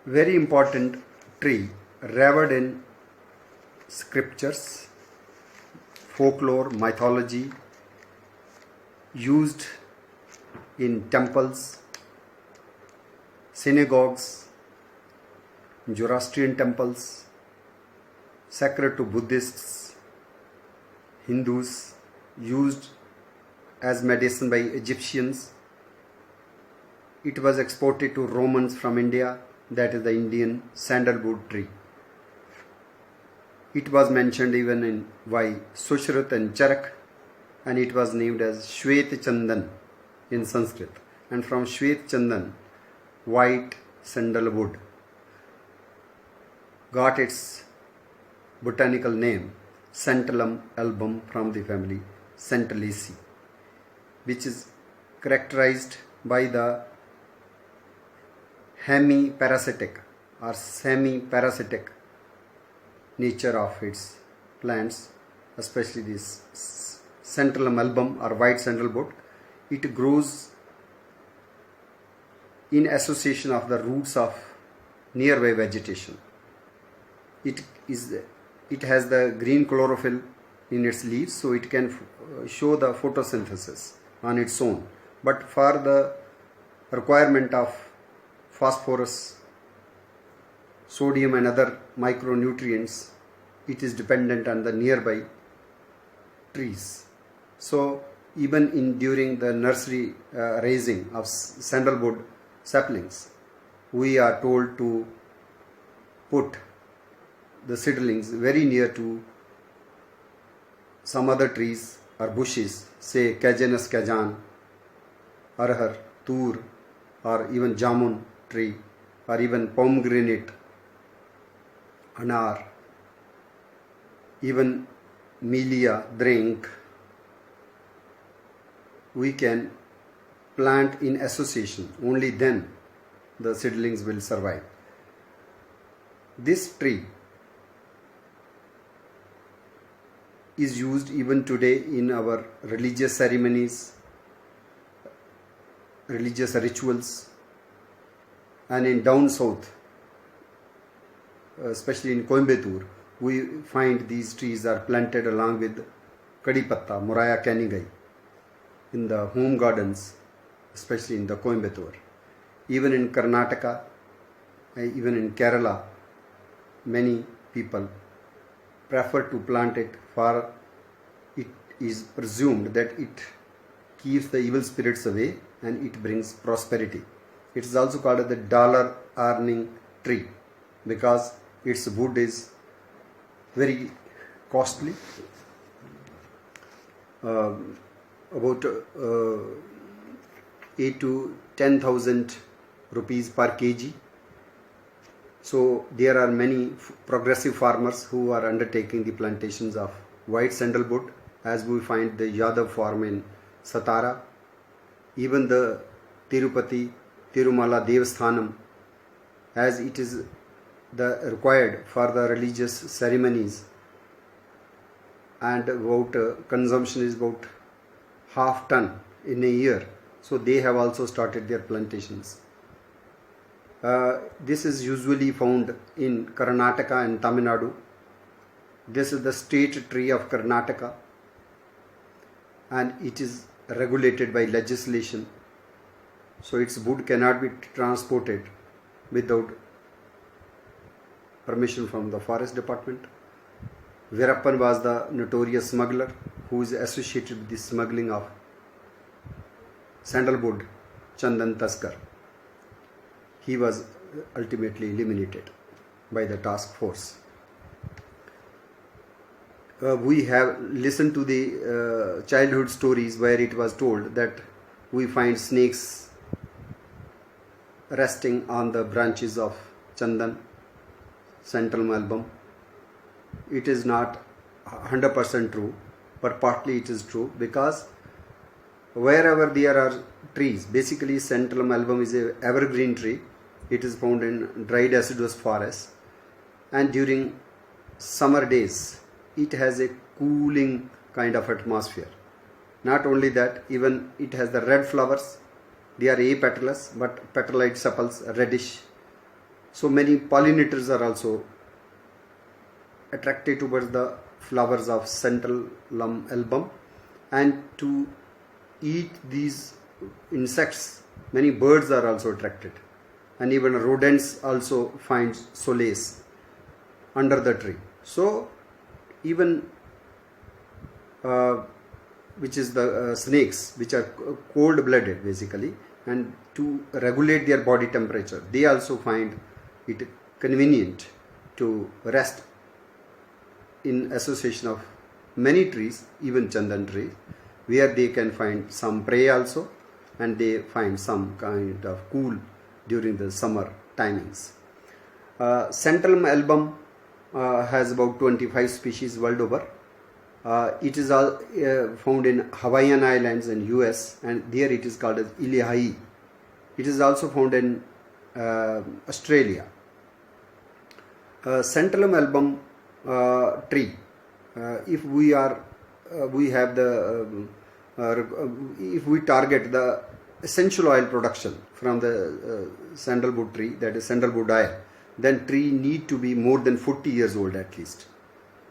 very important tree revered in scriptures, folklore, mythology, used in temples, synagogues, Zoroastrian temples, sacred to Buddhists, Hindus, used as medicine by Egyptians. It was exported to Romans from India, that is the Indian sandalwood tree. It was mentioned even in by Sushruta and Charak, and it was named as Shwet Chandan in Sanskrit. And from Shwet Chandan, white sandalwood, got its botanical name Santalum album from the family Santalaceae, which is characterized by the hemiparasitic or semi-parasitic nature of its plants, especially this Santalum album or white sandalwood. It grows in association of the roots of nearby vegetation. It has the green chlorophyll in its leaves, so it can show the photosynthesis on its own. But for the requirement of phosphorus, sodium and other micronutrients, it is dependent on the nearby trees. So even during the nursery raising of sandalwood saplings, we are told to put the seedlings very near to some other trees or bushes, say Cajanus cajan, arhar, tur, or even jamun tree, or even pomegranate, anar, even Melia, drink. We can plant in association, only then the seedlings will survive. This tree is used even today in our religious ceremonies, religious rituals, and in down south, especially in Coimbatore, we find these trees are planted along with Kadipatta, Moraya canigai, in the home gardens, especially in the Coimbatore. Even in Karnataka, even in Kerala, many people prefer to plant it, for it is presumed that it keeps the evil spirits away and it brings prosperity. It is also called the dollar earning tree because its wood is very costly, about 8 to 10,000 rupees per kg. So there are many progressive farmers who are undertaking the plantations of white sandalwood, as we find the Yadav farm in Satara, even the Tirupati Tirumala Devasthanam, as it is the required for the religious ceremonies, and about consumption is about half ton in a year. So they have also started their plantations. This is usually found in Karnataka and Tamil Nadu. This is the state tree of Karnataka, and it is regulated by legislation. So its wood cannot be transported without permission from the forest department. Veerappan was the notorious smuggler who is associated with the smuggling of sandalwood, Chandan Taskar. He was ultimately eliminated by the task force. We have listened to the childhood stories where it was told that we find snakes resting on the branches of Chandan, Santalum album. It is not 100% true, but partly it is true, because wherever there are trees, basically Santalum album is an evergreen tree. It is found in dry deciduous forests, and during summer days it has a cooling kind of atmosphere. Not only that, even it has the red flowers. They are apetalous, but petalite sepals reddish So many pollinators are also attracted towards the flowers of Centralum album, and to eat these insects many birds are also attracted, and even rodents also find solace under the tree. So even which is the snakes, which are cold blooded basically, and to regulate their body temperature, they also find it convenient to rest in association of many trees, even chandan trees, where they can find some prey also, and they find some kind of cool during the summer timings. Centralum album has about 25 species world over. It is all found in Hawaiian Islands in US, and there it is called as Ilihai. It is also found in Australia. Centralum album tree, if we have the if we target the essential oil production from the sandalwood tree, that is sandalwood oil, then tree need to be more than 40 years old at least.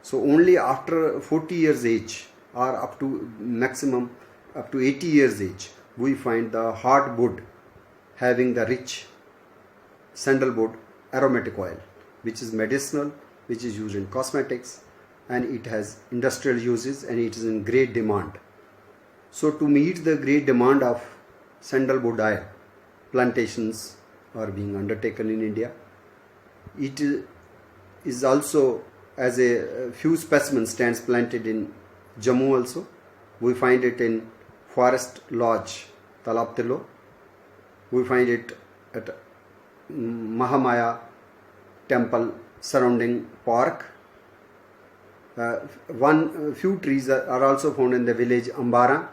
So only after 40 years age, or up to maximum up to 80 years age, we find the hardwood having the rich sandalwood aromatic oil, which is medicinal, which is used in cosmetics, and it has industrial uses, and it is in great demand. So to meet the great demand of sandalwood oil, plantations are being undertaken in India. It is also, as a few specimens stands planted in Jammu also. We find it in Forest Lodge, Talaptilo. We find it at Mahamaya temple surrounding park. Few trees are also found in the village Ambara.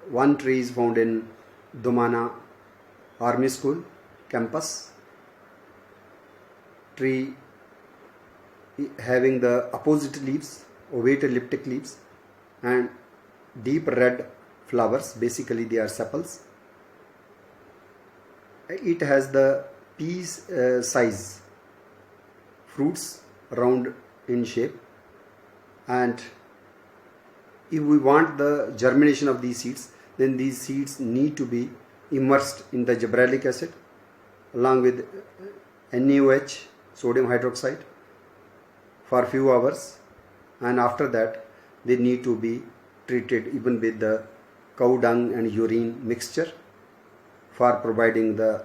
One tree is found in Domana Army School campus. Tree having the opposite leaves, ovate elliptic leaves, and deep red flowers. Basically they are sepals. It has the pea size fruits, round in shape, and if we want the germination of these seeds, then these seeds need to be immersed in the gibberellic acid along with NaOH, sodium hydroxide, for few hours, and after that they need to be treated even with the cow dung and urine mixture for providing the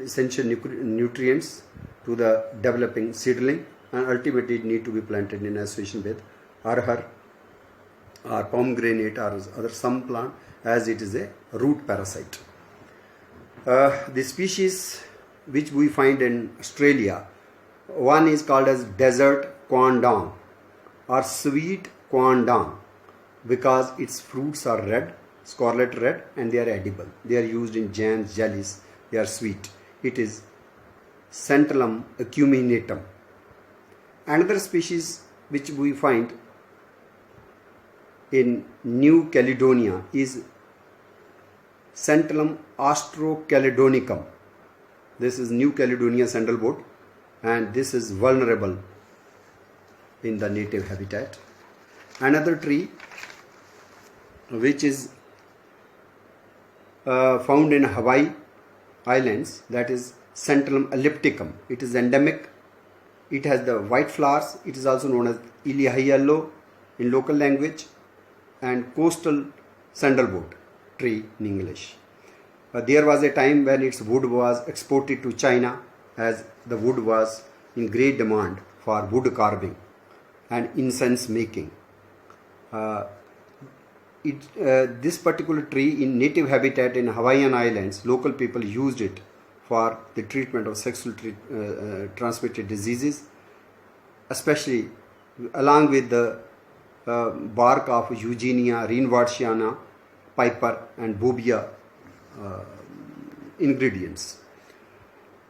essential nutrients to the developing seedling, and ultimately it need to be planted in association with arhar or pomegranate or other some plant, as it is a root parasite. The species which we find in Australia, one is called as desert quandong or sweet quandong, because its fruits are red, scarlet red, and they are edible. They are used in jams, jellies. They are sweet. It is Centralum acuminatum. Another species which we find in New Caledonia is Centralum austrocaledonicum. This is New Caledonia sandalwood, and this is vulnerable in the native habitat. Another tree which is found in Hawaii Islands, that is Centralum ellipticum. It is endemic. It has the white flowers. It is also known as Ilihai yellow in local language, and coastal sandalwood tree in English. There was a time when its wood was exported to China, as the wood was in great demand for wood carving and incense making. This particular tree in native habitat in Hawaiian Islands, local people used it for the treatment of sexually transmitted diseases, especially along with the bark of Eugenia, Reinwardtiana, Piper, and Bobia ingredients.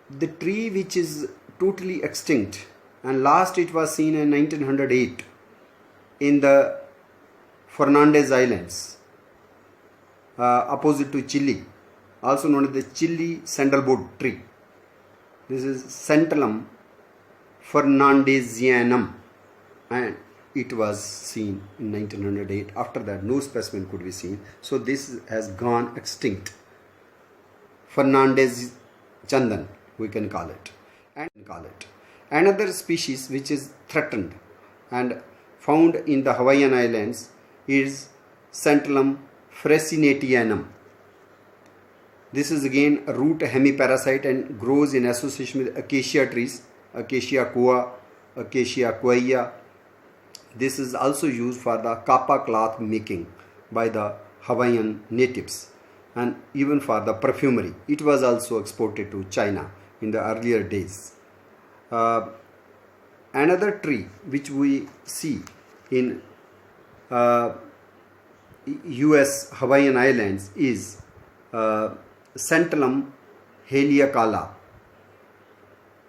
The tree which is totally extinct, and last it was seen in 1908 in the Fernandez Islands, opposite to Chile, also known as the Chile sandalwood tree. This is Santalum fernandesianum, and it was seen in 1908. After that, no specimen could be seen. So this has gone extinct. Fernandez Chandan, we can call it. Another species which is threatened and found in the Hawaiian Islands is Santalum fracinationum. This is again a root hemiparasite and grows in association with acacia trees, Acacia coa, Acacia quaia. This is also used for the kapa cloth making by the Hawaiian natives and even for the perfumery. It was also exported to China in the earlier days. Another tree which we see in US Hawaiian Islands is Santalum heliacala,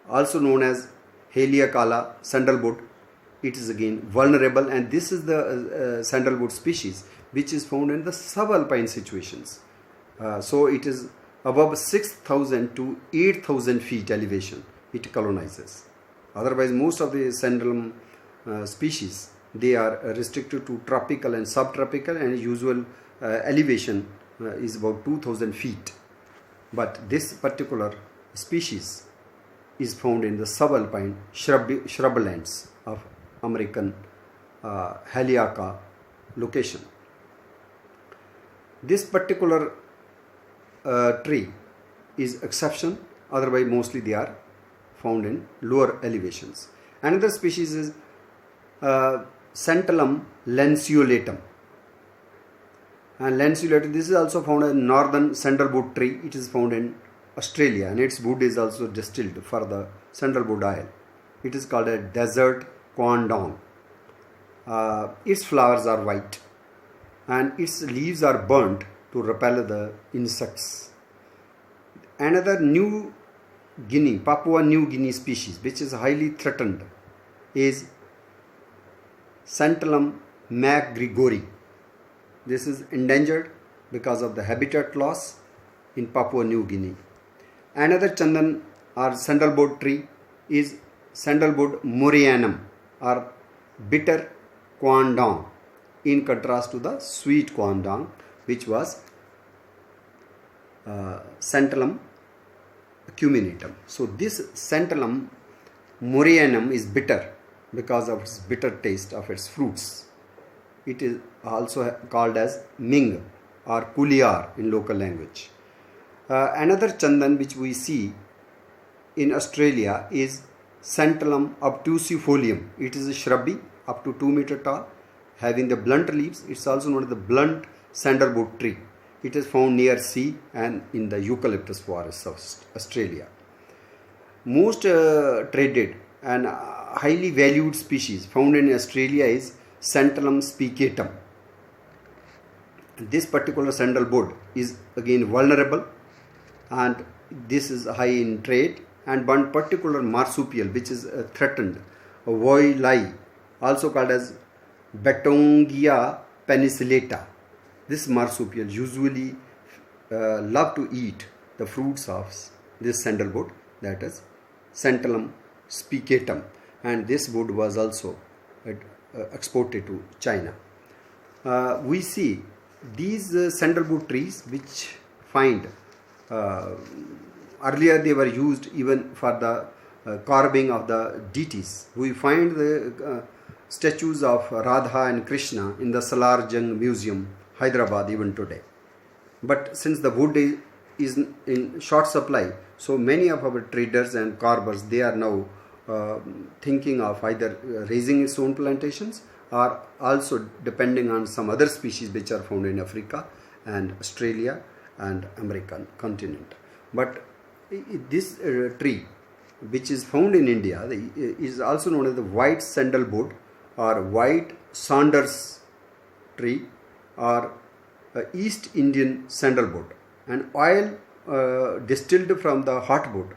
also known as heliacala sandalwood. It is again vulnerable, and this is the sandalwood species which is found in the subalpine situations. So it is above 6,000 to 8,000 feet elevation it colonizes. Otherwise, most of the Santalum species, they are restricted to tropical and subtropical, and usual elevation is about 2,000 feet. But this particular species is found in the subalpine shrublands of American Heliaca location. This particular tree is exception, otherwise mostly they are found in lower elevations. Another species is Santalum lanceolatum. And lanceolatum, this is also found in northern sandalwood tree. It is found in Australia, and its wood is also distilled for the sandalwood oil. It is called a desert quandong. Its flowers are white and its leaves are burnt to repel the insects. Another Papua New Guinea species which is highly threatened is Santalum macgregori. This is endangered because of the habitat loss in Papua New Guinea. Another chandan or sandalwood tree is Sandalwood morianum or bitter quandong, in contrast to the sweet quandong which was Santalum acuminatum. So this Santalum morianum is bitter because of its bitter taste of its fruits. It is also called as Ming or Kuliar in local language. Another chandan which we see in Australia is Santalum obtusifolium. It is a shrubby up to 2 meters tall, having the blunt leaves. It's also known as the blunt sandalwood tree. It is found near sea and in the eucalyptus forests of Australia. Most traded and highly valued species found in Australia is Santalum spicatum. This particular sandalwood is again vulnerable, and this is high in trade. And one particular marsupial which is threatened, Voili, also called as Betongia penicillata. This marsupial usually love to eat the fruits of this sandalwood, that is Santalum spicatum, and this wood was also exported to China. We see these sandalwood trees which find earlier they were used even for the carving of the deities. We find the statues of Radha and Krishna in the Salar Jung Museum, Hyderabad, even today. But since the wood is in short supply, so many of our traders and carvers, they are now thinking of either raising its own plantations or also depending on some other species which are found in Africa and Australia and American continent. But this tree which is found in India is also known as the white sandalwood or white Saunders tree or East Indian sandalwood. And oil distilled from the heartwood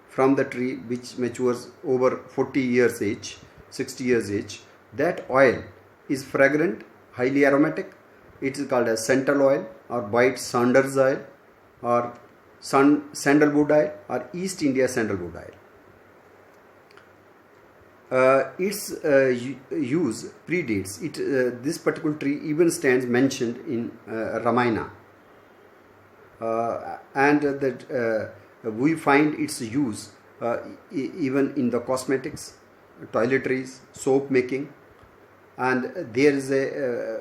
from the tree which matures over 40 years age, 60 years age, that oil is fragrant, highly aromatic. It is called as central oil or white Saunders oil or sandalwood oil or East India sandalwood oil. Its use predates it. This particular tree even stands mentioned in Ramayana, and that we find its use even in the cosmetics, toiletries, soap making, and there is a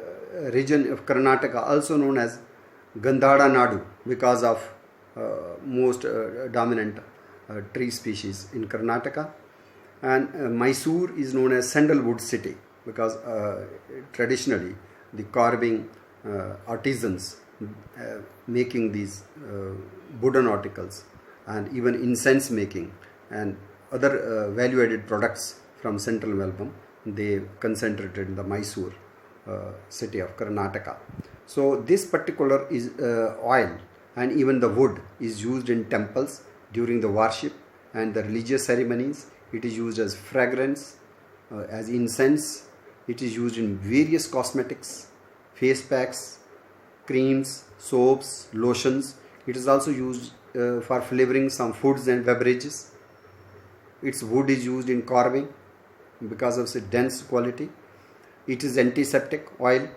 region of Karnataka also known as Gandhara Nadu because of most dominant tree species in Karnataka. And Mysore is known as sandalwood city because traditionally the carving artisans making these wooden articles and even incense making and other value added products from central Melbourne, they concentrated in the Mysore city of Karnataka. So this particular is oil and even the wood is used in temples during the worship and the religious ceremonies. It is used as fragrance, as incense. It is used in various cosmetics, face packs, creams, soaps, lotions. It is also used for flavoring some foods and beverages. Its wood is used in carving because of its dense quality. It is antiseptic oil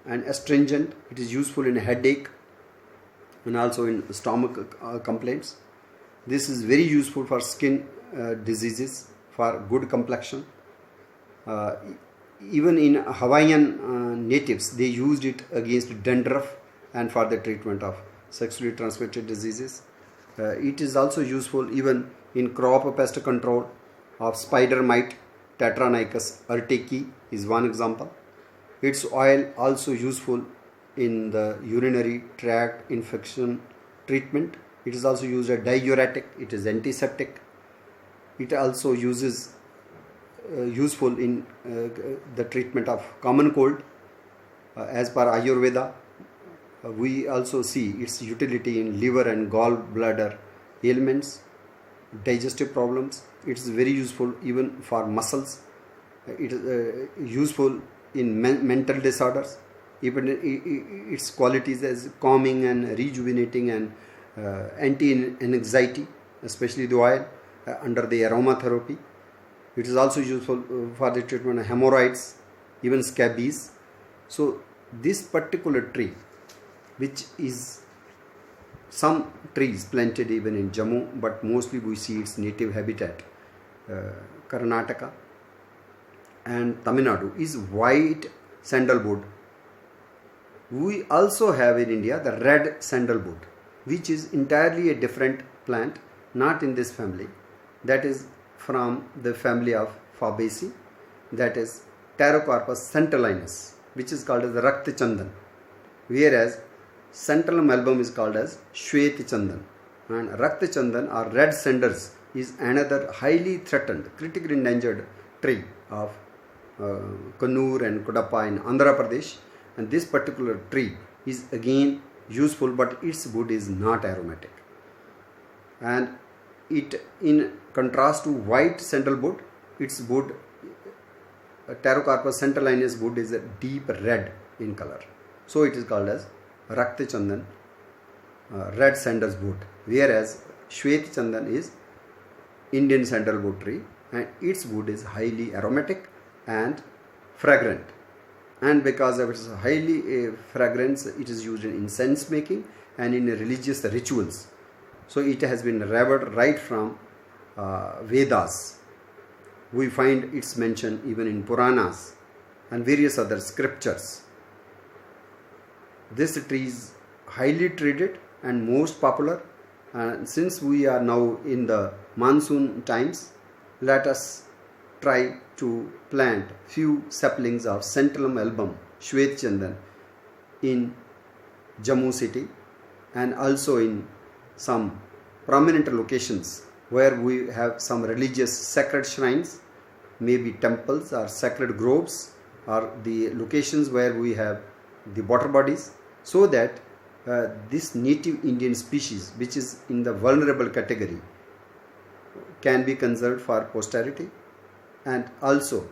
and astringent. It is useful in headache and also in stomach complaints. This is very useful for skin diseases, for good complexion. Even in Hawaiian natives, they used it against dandruff and for the treatment of sexually transmitted diseases. It is also useful even in crop pest control of spider mite. Tetranychus urticae is one example. Its oil also useful in the urinary tract infection treatment. It is also used as diuretic. It is antiseptic. It also uses useful in the treatment of common cold. As per Ayurveda, we also see its utility in liver and gallbladder ailments, digestive problems. It is very useful even for muscles. It is useful in mental disorders. Even its qualities as calming and rejuvenating and anti-anxiety, especially the oil under the aromatherapy. It is also useful for the treatment of hemorrhoids, even scabies. So this particular tree, which is some trees planted even in Jammu, but mostly we see its native habitat, Karnataka and Tamil Nadu, is white sandalwood. We also have in India the red sandalwood, which is entirely a different plant, not in this family. That is from the family of Fabaceae, that is Pterocarpus centralinus, which is called as the Rakta Chandan, whereas central Melbourne is called as Shwet Chandan. And Rakta Chandan or red sanders is another highly threatened, critically endangered tree of Kannur and Kodappa in Andhra Pradesh. And this particular tree is again useful, but its wood is not aromatic. And it, in contrast to white sandalwood, its wood, Pterocarpus centralinus wood, is a deep red in color. So it is called as Rakta Chandan, red sandal's wood, whereas Shwet Chandan is Indian sandalwood tree and its wood is highly aromatic and fragrant. And because of its highly fragrance, it is used in incense making and in religious rituals. So it has been revered right from Vedas. We find its mention even in Puranas and various other scriptures. This tree is highly traded and most popular. And since we are now in the monsoon times, let us try to plant few saplings of central Melbourne Shwet Chandan in Jammu city and also in some prominent locations where we have some religious sacred shrines, maybe temples or sacred groves, or the locations where we have the water bodies, so that this native Indian species, which is in the vulnerable category, can be conserved for posterity, and also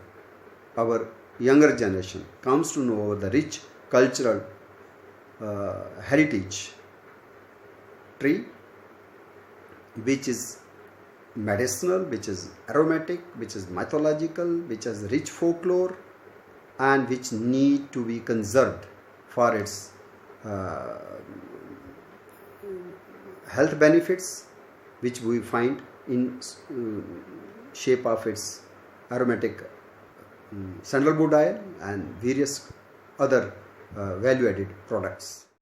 our younger generation comes to know the rich cultural heritage tree, which is medicinal, which is aromatic, which is mythological, which has rich folklore, and which need to be conserved for its health benefits, which we find in shape of its aromatic sandalwood oil and various other value added products.